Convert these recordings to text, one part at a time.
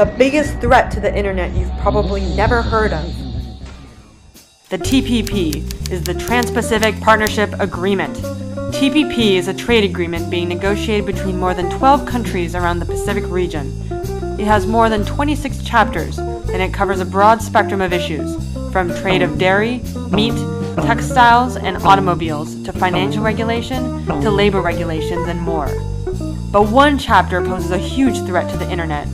the biggest threat to the internet you've probably never heard of. The TPP is the Trans-Pacific Partnership Agreement. TPP is a trade agreement being negotiated between more than 12 countries around the Pacific region. It has more than 26 chapters, and it covers a broad spectrum of issues, from trade of dairy, meat, textiles, and automobiles, to financial regulation, to labor regulations, and more. But one chapter poses a huge threat to the internet,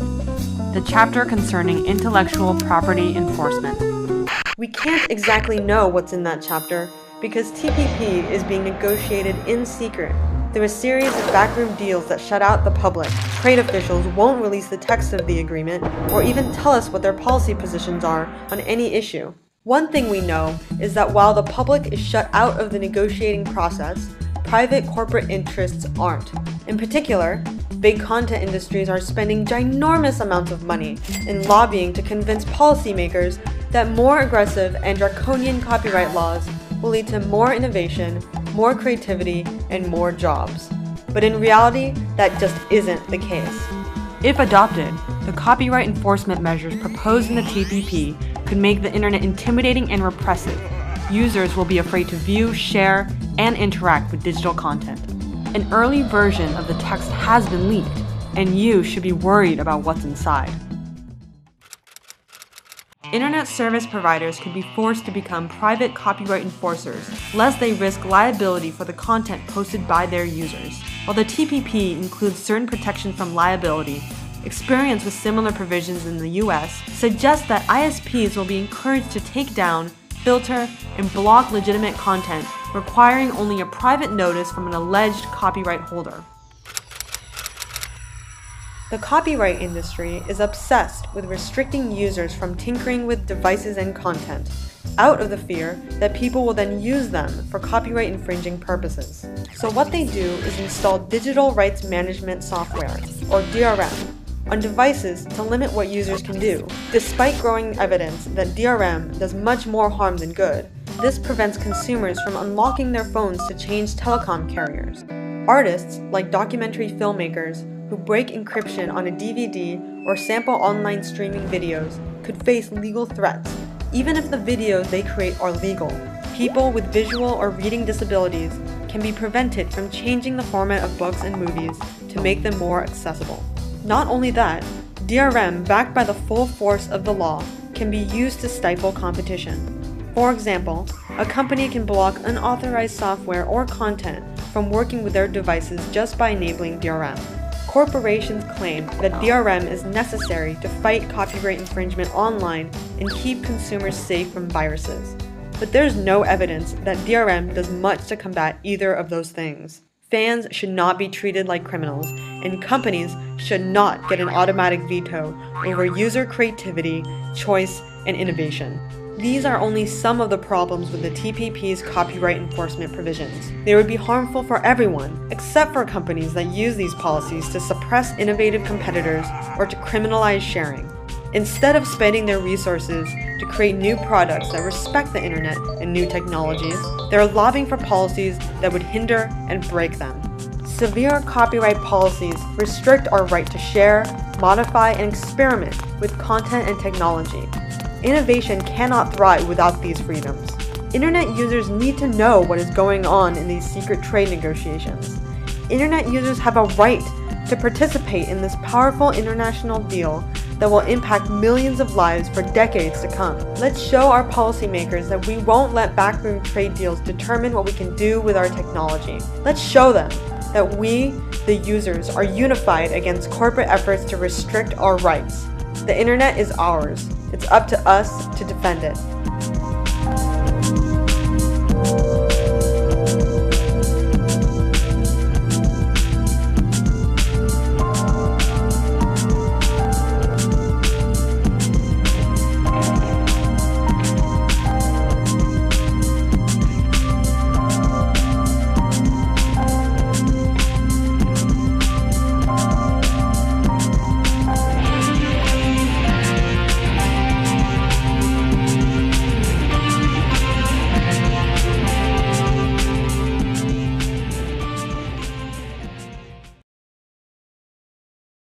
the chapter concerning intellectual property enforcement. We can't exactly know what's in that chapter because TPP is being negotiated in secret through a series of backroom deals that shut out the public. Trade officials won't release the text of the agreement or even tell us what their policy positions are on any issue. One thing we know is that while the public is shut out of the negotiating process, private corporate interests aren't. In particular, big content industries are spending ginormous amounts of money in lobbying to convince policymakers that more aggressive and draconian copyright laws will lead to more innovation, more creativity, and more jobs. But in reality, that just isn't the case. If adopted, the copyright enforcement measures proposed in the TPP could make the internet intimidating and repressive. Users will be afraid to view, share, and interact with digital content. An early version of the text has been leaked, and you should be worried about what's inside. Internet service providers could be forced to become private copyright enforcers, lest they risk liability for the content posted by their users. While the TPP includes certain protection from liability, experience with similar provisions in the US suggests that ISPs will be encouraged to take down, filter, and block legitimate content, requiring only a private notice from an alleged copyright holder. The copyright industry is obsessed with restricting users from tinkering with devices and content, out of the fear that people will then use them for copyright infringing purposes. So what they do is install digital rights management software, or DRM, on devices to limit what users can do. Despite growing evidence that DRM does much more harm than good, this prevents consumers from unlocking their phones to change telecom carriers. Artists, like documentary filmmakers, who break encryption on a DVD or sample online streaming videos could face legal threats, even if the videos they create are legal. People with visual or reading disabilities can be prevented from changing the format of books and movies to make them more accessible. Not only that, DRM, backed by the full force of the law, can be used to stifle competition. For example, a company can block unauthorized software or content from working with their devices just by enabling DRM. Corporations claim that DRM is necessary to fight copyright infringement online and keep consumers safe from viruses. But there's no evidence that DRM does much to combat either of those things. Fans should not be treated like criminals, and companies should not get an automatic veto over user creativity, choice, and innovation. These are only some of the problems with the TPP's copyright enforcement provisions. They would be harmful for everyone, except for companies that use these policies to suppress innovative competitors or to criminalize sharing. Instead of spending their resources to create new products that respect the internet and new technologies, they're lobbying for policies that would hinder and break them. Severe copyright policies restrict our right to share, modify, and experiment with content and technology. Innovation cannot thrive without these freedoms. Internet users need to know what is going on in these secret trade negotiations. Internet users have a right to participate in this powerful international deal that will impact millions of lives for decades to come. Let's show our policymakers that we won't let backroom trade deals determine what we can do with our technology. Let's show them that we, the users, are unified against corporate efforts to restrict our rights. The internet is ours. It's up to us to defend it.